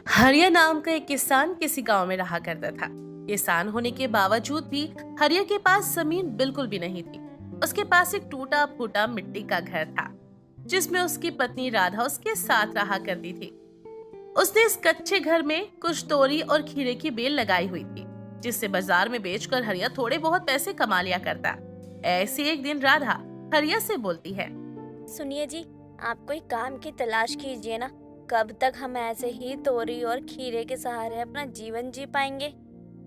हरिया नाम का एक किसान किसी गांव में रहा करता था। किसान होने के बावजूद भी हरिया के पास जमीन बिल्कुल भी नहीं थी। उसके पास एक टूटा फूटा मिट्टी का घर था, जिसमें उसकी पत्नी राधा उसके साथ रहा करती थी। उसने इस कच्चे घर में कुछ तोरी और खीरे की बेल लगाई हुई थी, जिससे बाजार में बेचकर हरिया थोड़े बहुत पैसे कमा लिया करता। ऐसे एक दिन राधा हरिया से बोलती है। सुनिए जी, आप कोई काम की तलाश कीजिए ना। कब तक हम ऐसे ही तोरी और खीरे के सहारे अपना जीवन जी पाएंगे?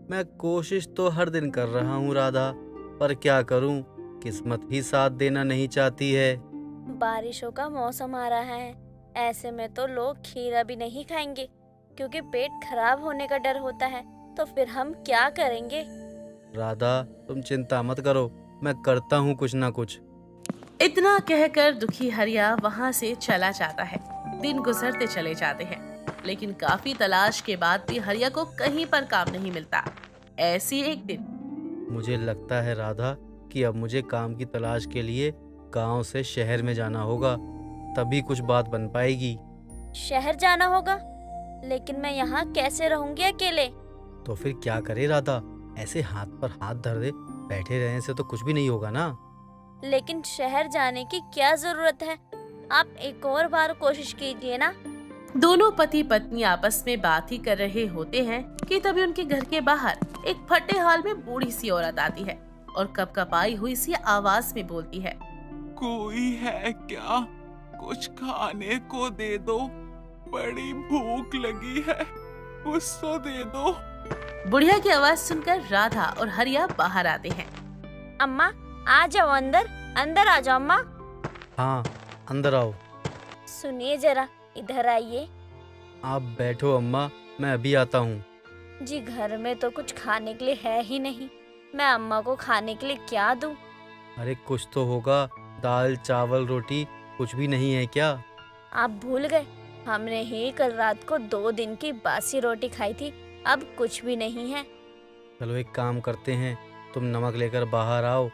मैं कोशिश तो हर दिन कर रहा हूँ राधा, पर क्या करूँ, किस्मत ही साथ देना नहीं चाहती है। बारिशों का मौसम आ रहा है, ऐसे में तो लोग खीरा भी नहीं खाएंगे क्योंकि पेट खराब होने का डर होता है। तो फिर हम क्या करेंगे? राधा, तुम चिंता मत करो, मैं करता हूँ कुछ ना कुछ। इतना कहकर दुखी हरिया वहां से चला जाता है। दिन गुजरते चले जाते हैं, लेकिन काफी तलाश के बाद भी हरिया को कहीं पर काम नहीं मिलता। ऐसी एक दिन मुझे लगता है राधा कि अब मुझे काम की तलाश के लिए गांव से शहर में जाना होगा, तभी कुछ बात बन पाएगी। शहर जाना होगा? लेकिन मैं यहाँ कैसे रहूंगी अकेले? तो फिर क्या करे राधा, ऐसे हाथ पर हाथ धर दे बैठे रहने से तो कुछ भी नहीं होगा ना। लेकिन शहर जाने की क्या जरूरत है? आप एक और बार कोशिश कीजिए ना। दोनों पति पत्नी आपस में बात ही कर रहे होते हैं कि तभी उनके घर के बाहर एक फटे हाल में बूढ़ी सी औरत आती है और कपकपाई हुई सी आवाज में बोलती है। कोई है क्या? कुछ खाने को दे दो, बड़ी भूख लगी है, कुछ तो दे दो। बुढ़िया की आवाज सुनकर राधा और हरिया बाहर आते हैं। अम्मा, आ जाओ अंदर। अंदर आ जाओ अम्मा। हाँ, अंदर आओ। सुनिए जरा, इधर आइए। आप बैठो अम्मा, मैं अभी आता हूँ। जी, घर में तो कुछ खाने के लिए है ही नहीं। मैं अम्मा को खाने के लिए क्या दूं? अरे कुछ तो होगा, दाल चावल रोटी कुछ भी नहीं है क्या? आप भूल गए, हमने ही कल रात को 2 दिन की बासी रोटी खाई थी। अब कुछ भी नहीं है। चलो एक काम करते हैं, तुम नमक लेकर बाहर आओ,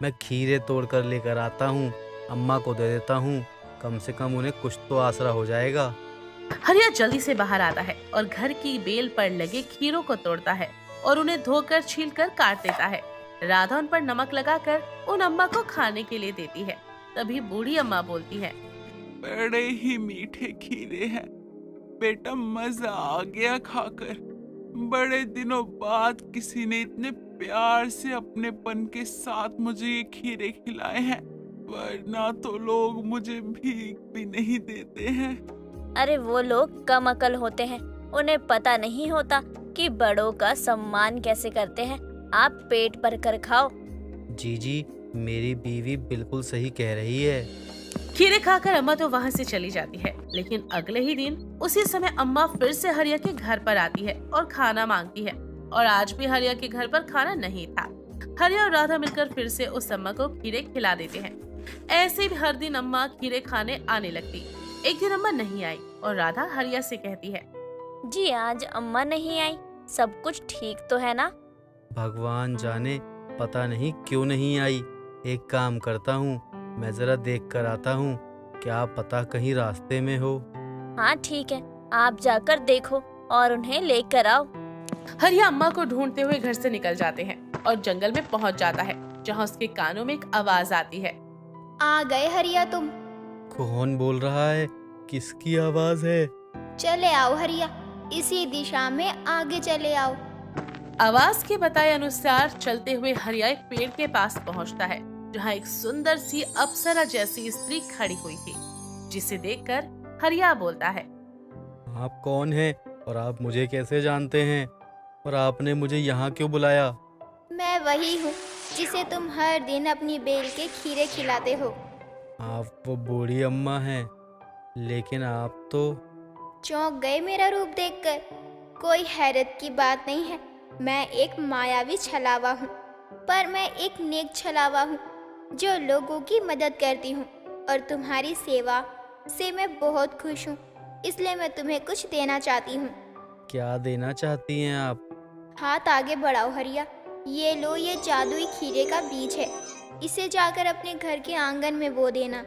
मैं खीरे तोड़ कर लेकर आता हूँ, अम्मा को दे देता हूँ, कम से कम उन्हें कुछ तो आसरा हो जाएगा। हरिया जल्दी से बाहर आता है और घर की बेल पर लगे खीरों को तोड़ता है और उन्हें धोकर छीलकर काट देता है। राधा उन पर नमक लगाकर उन अम्मा को खाने के लिए देती है। तभी बूढ़ी अम्मा बोलती है। बड़े ही मीठे खीरे हैं बेटा, मजा आ गया खाकर। बड़े दिनों बाद किसी ने इतने प्यार से अपनेपन के साथ मुझे ये खीरे खिलाए हैं, वरना तो लोग मुझे भीख भी नहीं देते हैं। अरे वो लोग कम अकल होते हैं, उन्हें पता नहीं होता कि बड़ों का सम्मान कैसे करते हैं। आप पेट भर कर खाओ। जी, मेरी बीवी बिल्कुल सही कह रही है। खीरे खाकर अम्मा तो वहाँ से चली जाती है, लेकिन अगले ही दिन उसी समय अम्मा फिर से हरिया के घर पर आती है और खाना मांगती है। और आज भी हरिया के घर पर खाना नहीं था। हरिया और राधा मिलकर फिर से उस अम्मा को खीरे खिला देते हैं। ऐसे भी हर दिन अम्मा खीरे खाने आने लगती। एक दिन अम्मा नहीं आई और राधा हरिया से कहती है। जी, आज अम्मा नहीं आई, सब कुछ ठीक तो है ना? भगवान जाने, पता नहीं क्यों नहीं आई। एक काम करता हूँ, मैं जरा देख कर आता हूँ, क्या पता कहीं रास्ते में हो। हाँ ठीक है, आप जाकर देखो और उन्हें लेकर आओ। हरिया अम्मा को ढूंढते हुए घर से निकल जाते हैं और जंगल में पहुंच जाता है, जहां उसके कानों में एक आवाज आती है। आ गए हरिया तुम? कौन बोल रहा है? किसकी आवाज है? चले आओ हरिया, इसी दिशा में आगे चले आओ। आवाज के बताए अनुसार चलते हुए हरिया एक पेड़ के पास पहुंचता है, जहां एक सुंदर सी अप्सरा जैसी स्त्री खड़ी हुई थी, जिसे देखकर हरिया बोलता है। आप कौन हैं और आप मुझे कैसे जानते हैं, और आपने मुझे यहाँ क्यों बुलाया? मैं वही हूँ जिसे तुम हर दिन अपनी बेल के खीरे खिलाते हो। आप वो बूढ़ी अम्मा हैं, लेकिन आप तो। चौंक गए मेरा रूप देखकर? कोई हैरत की बात नहीं है, मैं एक मायावी छलावा हूँ, पर मैं एक नेक छलावा हूँ जो लोगों की मदद करती हूँ, और तुम्हारी सेवा से मैं बहुत खुश हूँ, इसलिए मैं तुम्हें कुछ देना चाहती हूँ। क्या देना चाहती हैं आप? हाथ आगे बढ़ाओ हरिया, ये लो, ये जादुई खीरे का बीज है, इसे जाकर अपने घर के आंगन में बो देना।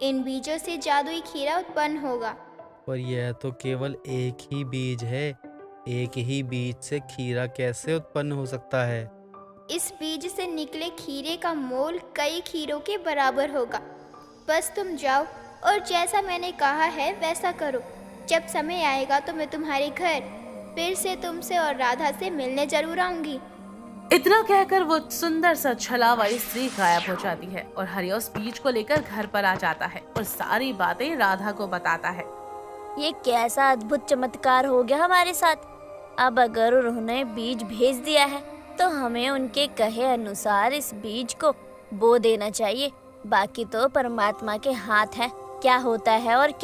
इन बीजों से जादुई खीरा उत्पन्न होगा। पर यह तो केवल एक ही बीज है। एक ही बीज से खीरा कैसे उत्पन्न हो सकता है? इस बीज से निकले खीरे का मोल कई खीरों के बराबर होगा। बस तुम जाओ और जैसा मैंने कहा है वैसा करो। जब समय आएगा तो मैं तुम्हारे घर फिर से तुमसे और राधा से मिलने जरूर आऊंगी। इतना कहकर वो सुंदर सा छलावा स्त्री गायब हो जाती है और हरिया उस बीज को लेकर घर पर आ जाता है और सारी बातें राधा को बताता है। ये कैसा अद्भुत चमत्कार हो गया हमारे साथ। अब अगर उन्होंने बीज भेज दिया है तो हमें उनके कहे अनुसार इस बीज को बो देना चाहिए। बाकी तो परमात्मा के हाथ है, क्या होता है और